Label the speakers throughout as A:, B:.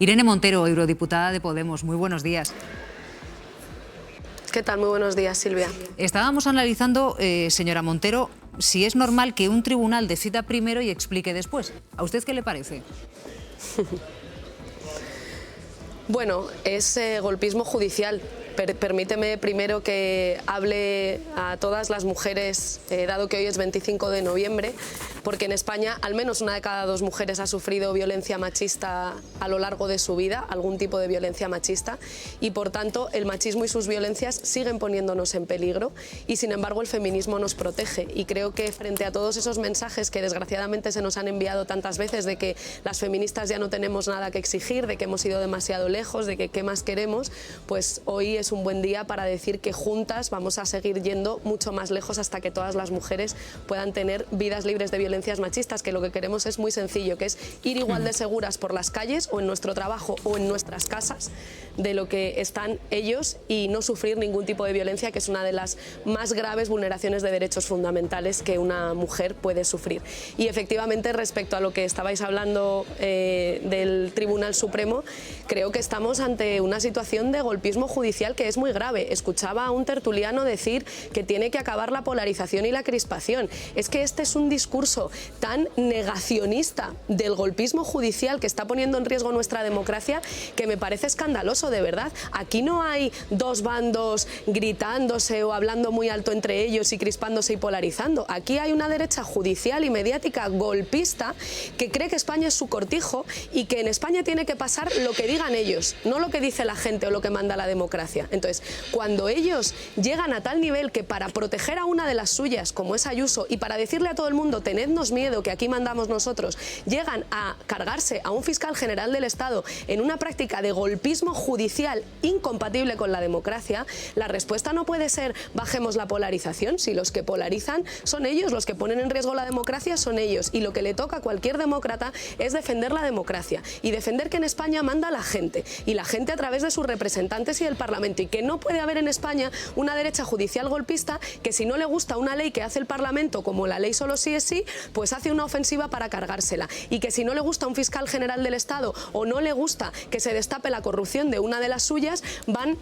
A: Irene Montero, eurodiputada de Podemos, muy buenos días.
B: ¿Qué tal? Muy buenos días, Silvia.
A: Estábamos analizando, señora Montero, si es normal que un tribunal decida primero y explique después. ¿A usted qué le parece?
B: Bueno, es golpismo judicial. Permíteme primero que hable a todas las mujeres, dado que hoy es 25 de noviembre, porque en España al menos una de cada dos mujeres ha sufrido violencia machista a lo largo de su vida, algún tipo de violencia machista, y por tanto el machismo y sus violencias siguen poniéndonos en peligro y sin embargo el feminismo nos protege. Y creo que frente a todos esos mensajes que desgraciadamente se nos han enviado tantas veces de que las feministas ya no tenemos nada que exigir, de que hemos ido demasiado lejos, de que qué más queremos, pues hoy es un buen día para decir que juntas vamos a seguir yendo mucho más lejos hasta que todas las mujeres puedan tener vidas libres de violencias machistas, que lo que queremos es muy sencillo, que es ir igual de seguras por las calles o en nuestro trabajo o en nuestras casas de lo que están ellos y no sufrir ningún tipo de violencia, que es una de las más graves vulneraciones de derechos fundamentales que una mujer puede sufrir. Y efectivamente, respecto a lo que estabais hablando del Tribunal Supremo, creo que estamos ante una situación de golpismo judicial que es muy grave. Escuchaba a un tertuliano decir que tiene que acabar la polarización y la crispación. Es que este es un discurso tan negacionista del golpismo judicial que está poniendo en riesgo nuestra democracia que me parece escandaloso, de verdad. Aquí no hay dos bandos gritándose o hablando muy alto entre ellos y crispándose y polarizando. Aquí hay una derecha judicial y mediática golpista que cree que España es su cortijo y que en España tiene que pasar lo que digan ellos, no lo que dice la gente o lo que manda la democracia. Entonces, cuando ellos llegan a tal nivel que para proteger a una de las suyas, como es Ayuso, y para decirle a todo el mundo, tenednos miedo, que aquí mandamos nosotros, llegan a cargarse a un fiscal general del Estado en una práctica de golpismo judicial incompatible con la democracia, la respuesta no puede ser bajemos la polarización. Si los que polarizan son ellos, los que ponen en riesgo la democracia son ellos, y lo que le toca a cualquier demócrata es defender la democracia y defender que en España manda la gente, y la gente a través de sus representantes y del Parlamento, y que no puede haber en España una derecha judicial golpista que si no le gusta una ley que hace el Parlamento, como la ley solo sí es sí, pues hace una ofensiva para cargársela, y que si no le gusta un fiscal general del Estado o no le gusta que se destape la corrupción de una de las suyas, van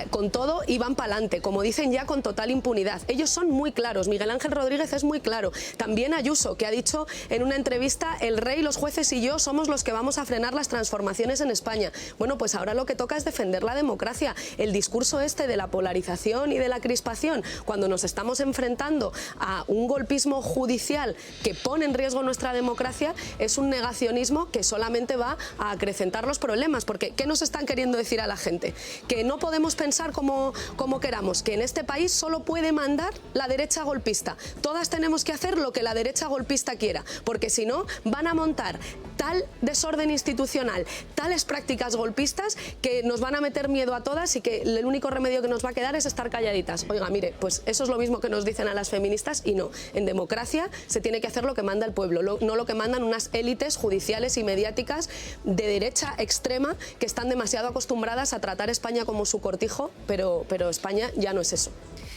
B: con todo y van para adelante, como dicen ya, con total impunidad. Ellos son muy claros, Miguel Ángel Rodríguez es muy claro, también Ayuso, que ha dicho en una entrevista, el rey, los jueces y yo somos los que vamos a frenar las transformaciones en España. Bueno, pues ahora lo que toca es defender la democracia. El discurso este de la polarización y de la crispación, cuando nos estamos enfrentando a un golpismo judicial que pone en riesgo nuestra democracia, es un negacionismo que solamente va a acrecentar los problemas, porque ¿qué nos están queriendo decir a la gente? Que no podemos pensar como queramos, que en este país solo puede mandar la derecha golpista. Todas tenemos que hacer lo que la derecha golpista quiera, porque si no van a montar tal desorden institucional, tales prácticas golpistas que nos van a meter miedo a todas y que el único remedio que nos va a quedar es estar calladitas. Oiga, mire, pues eso es lo mismo que nos dicen a las feministas, y no. En democracia se tiene que hacer lo que manda el pueblo, no lo que mandan unas élites judiciales y mediáticas de derecha extrema que están demasiado acostumbradas a tratar España como su cortijo, pero España ya no es eso.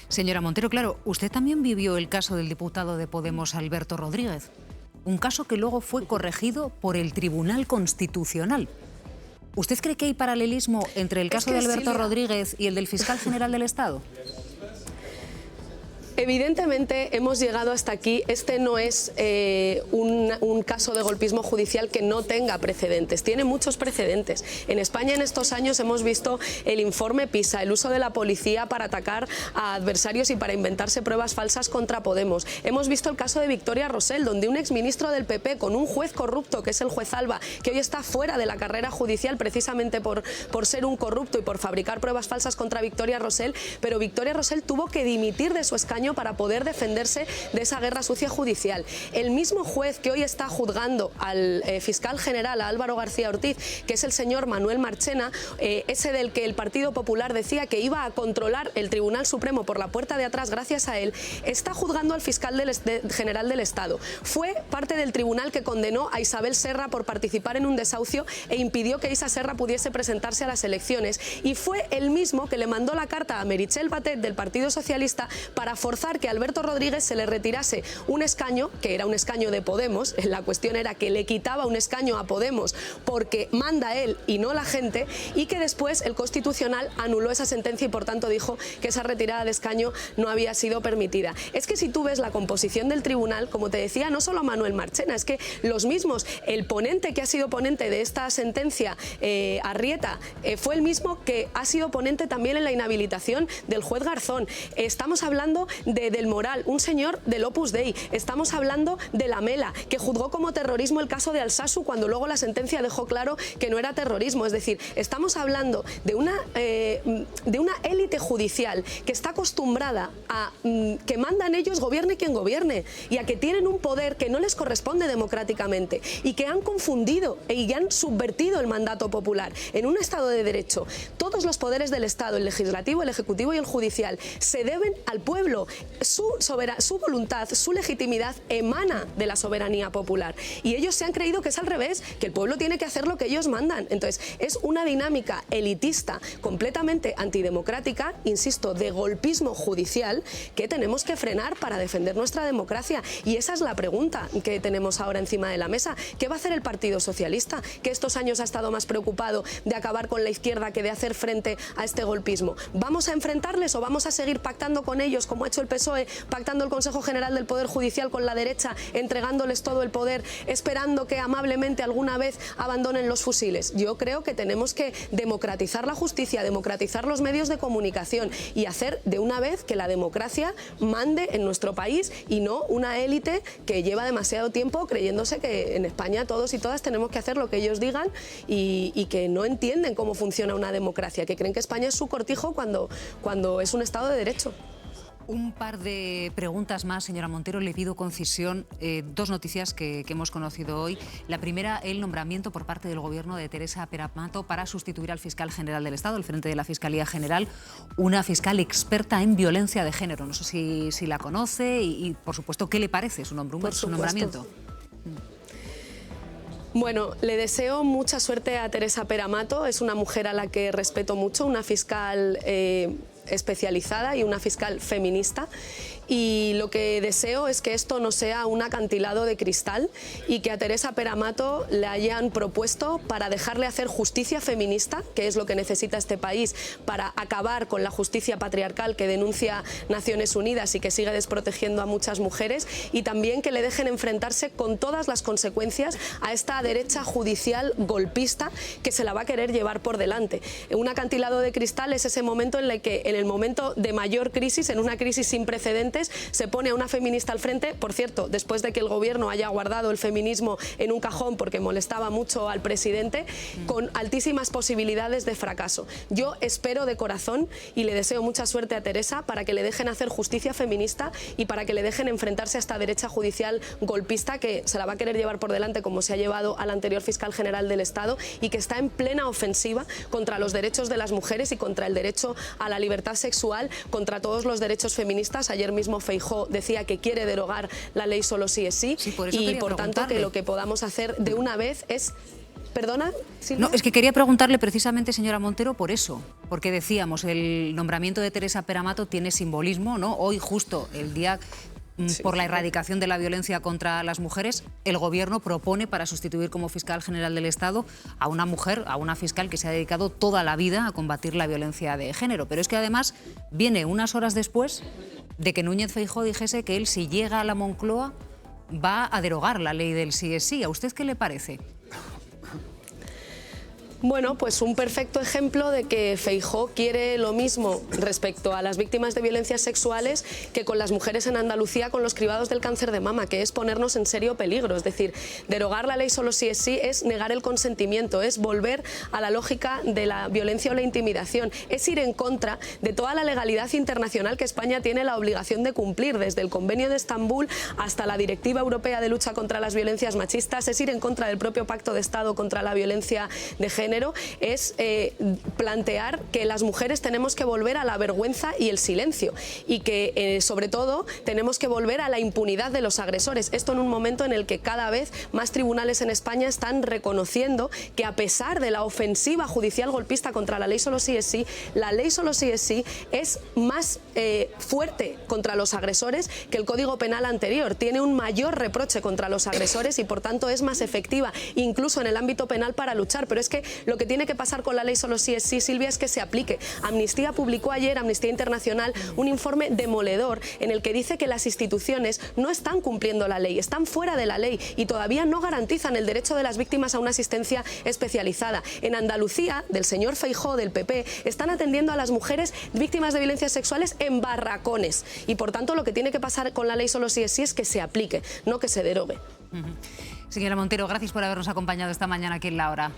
A: Señora Montero, claro, usted también vivió el caso del diputado de Podemos, Alberto Rodríguez. Un caso que luego fue corregido por el Tribunal Constitucional. ¿Usted cree que hay paralelismo entre el caso de Alberto Rodríguez y el del fiscal general del Estado?
B: Evidentemente hemos llegado hasta aquí. Este no es un caso de golpismo judicial que no tenga precedentes. Tiene muchos precedentes. En España en estos años hemos visto el informe PISA, el uso de la policía para atacar a adversarios y para inventarse pruebas falsas contra Podemos. Hemos visto el caso de Victoria Rosell, donde un exministro del PP con un juez corrupto, que es el juez Alba, que hoy está fuera de la carrera judicial precisamente por ser un corrupto y por fabricar pruebas falsas contra Victoria Rosell, pero Victoria Rosell tuvo que dimitir de su escaño para poder defenderse de esa guerra sucia judicial. El mismo juez que hoy está juzgando al fiscal general, a Álvaro García Ortiz, que es el señor Manuel Marchena, ese del que el Partido Popular decía que iba a controlar el Tribunal Supremo por la puerta de atrás gracias a él, está juzgando al fiscal general del Estado. Fue parte del tribunal que condenó a Isabel Serra por participar en un desahucio e impidió que Isa Serra pudiese presentarse a las elecciones, y fue el mismo que le mandó la carta a Meritxell Batet del Partido Socialista para forzar forzar que a Alberto Rodríguez se le retirase un escaño, que era un escaño de Podemos. La cuestión era que le quitaba un escaño a Podemos porque manda él y no la gente, y que después el Constitucional anuló esa sentencia y por tanto dijo que esa retirada de escaño no había sido permitida. Es que si tú ves la composición del tribunal, como te decía, no solo Manuel Marchena, es que los mismos, el ponente que ha sido ponente de esta sentencia, Arrieta, fue el mismo que ha sido ponente también en la inhabilitación del juez Garzón. Estamos hablando de Del Moral, un señor del Opus Dei. Estamos hablando de Lamela, que juzgó como terrorismo el caso de Alsasu cuando luego la sentencia dejó claro que no era terrorismo. Es decir, estamos hablando de una élite judicial que está acostumbrada a que mandan ellos, gobierne quien gobierne, y a que tienen un poder que no les corresponde democráticamente y que han confundido y han subvertido el mandato popular. En un Estado de Derecho, todos los poderes del Estado, el legislativo, el ejecutivo y el judicial, se deben al pueblo. Su voluntad, su legitimidad emana de la soberanía popular. Y ellos se han creído que es al revés, que el pueblo tiene que hacer lo que ellos mandan. Entonces, es una dinámica elitista, completamente antidemocrática, insisto, de golpismo judicial, que tenemos que frenar para defender nuestra democracia. Y esa es la pregunta que tenemos ahora encima de la mesa. ¿Qué va a hacer el Partido Socialista, que estos años ha estado más preocupado de acabar con la izquierda que de hacer frente a este golpismo? ¿Vamos a enfrentarles o vamos a seguir pactando con ellos, como ha hecho el PSOE, pactando el Consejo General del Poder Judicial con la derecha, entregándoles todo el poder, esperando que amablemente alguna vez abandonen los fusiles? Yo creo que tenemos que democratizar la justicia, democratizar los medios de comunicación y hacer de una vez que la democracia mande en nuestro país y no una élite que lleva demasiado tiempo creyéndose que en España todos y todas tenemos que hacer lo que ellos digan y que no entienden cómo funciona una democracia, que creen que España es su cortijo cuando es un Estado de Derecho.
A: Un par de preguntas más, señora Montero. Le pido concisión. Dos noticias que hemos conocido hoy. La primera, el nombramiento por parte del Gobierno de Teresa Peramato para sustituir al fiscal general del Estado, al frente de la Fiscalía General, una fiscal experta en violencia de género. No sé si la conoce y, por supuesto, ¿qué le parece su nombramiento?
B: Bueno, le deseo mucha suerte a Teresa Peramato. Es una mujer a la que respeto mucho, una fiscal especializada y una fiscal feminista. Y lo que deseo es que esto no sea un acantilado de cristal y que a Teresa Peramato le hayan propuesto para dejarle hacer justicia feminista, que es lo que necesita este país para acabar con la justicia patriarcal que denuncia Naciones Unidas y que sigue desprotegiendo a muchas mujeres, y también que le dejen enfrentarse con todas las consecuencias a esta derecha judicial golpista que se la va a querer llevar por delante. Un acantilado de cristal es ese momento en el que, en el momento de mayor crisis, en una crisis sin precedentes, se pone a una feminista al frente, por cierto, después de que el gobierno haya guardado el feminismo en un cajón porque molestaba mucho al presidente, con altísimas posibilidades de fracaso. Yo espero de corazón y le deseo mucha suerte a Teresa para que le dejen hacer justicia feminista y para que le dejen enfrentarse a esta derecha judicial golpista que se la va a querer llevar por delante como se ha llevado al anterior fiscal general del Estado y que está en plena ofensiva contra los derechos de las mujeres y contra el derecho a la libertad sexual, contra todos los derechos feministas. Ayer mismo Feijóo decía que quiere derogar la ley solo sí es sí, y por tanto que lo que podamos hacer de una vez es... ¿Perdona, Silvia?
A: No, es que quería preguntarle precisamente, señora Montero, por eso, porque decíamos, el nombramiento de Teresa Peramato tiene simbolismo, ¿no? Hoy, justo el día por la erradicación de la violencia contra las mujeres, el Gobierno propone para sustituir como fiscal general del Estado a una mujer, a una fiscal que se ha dedicado toda la vida a combatir la violencia de género. Pero es que además viene unas horas después de que Núñez Feijóo dijese que él, si llega a la Moncloa, va a derogar la ley del sí es sí. ¿A usted qué le parece?
B: Bueno, pues un perfecto ejemplo de que Feijóo quiere lo mismo respecto a las víctimas de violencias sexuales que con las mujeres en Andalucía con los cribados del cáncer de mama, que es ponernos en serio peligro. Es decir, derogar la ley solo sí es negar el consentimiento, es volver a la lógica de la violencia o la intimidación, es ir en contra de toda la legalidad internacional que España tiene la obligación de cumplir, desde el Convenio de Estambul hasta la Directiva Europea de Lucha contra las Violencias Machistas, es ir en contra del propio Pacto de Estado contra la Violencia de Género. género es plantear que las mujeres tenemos que volver a la vergüenza y el silencio y que sobre todo tenemos que volver a la impunidad de los agresores. Esto en un momento en el que cada vez más tribunales en España están reconociendo que a pesar de la ofensiva judicial golpista contra la ley Solo sí es sí, la ley Solo sí es sí es más fuerte contra los agresores que el Código Penal anterior. Tiene un mayor reproche contra los agresores y por tanto es más efectiva, incluso en el ámbito penal, para luchar. Pero es que lo que tiene que pasar con la ley Solo sí es sí, Silvia, es que se aplique. Amnistía publicó ayer, Amnistía Internacional, un informe demoledor en el que dice que las instituciones no están cumpliendo la ley, están fuera de la ley y todavía no garantizan el derecho de las víctimas a una asistencia especializada. En Andalucía, del señor Feijóo, del PP, están atendiendo a las mujeres víctimas de violencias sexuales en barracones y por tanto lo que tiene que pasar con la ley Solo sí es que se aplique, no que se derogue.
A: Señora Montero, gracias por habernos acompañado esta mañana aquí en La Hora.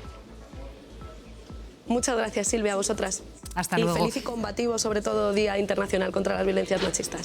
B: Muchas gracias, Silvia, a vosotras.
A: Hasta luego.
B: Y feliz y combativo, sobre todo, Día Internacional contra las Violencias Machistas.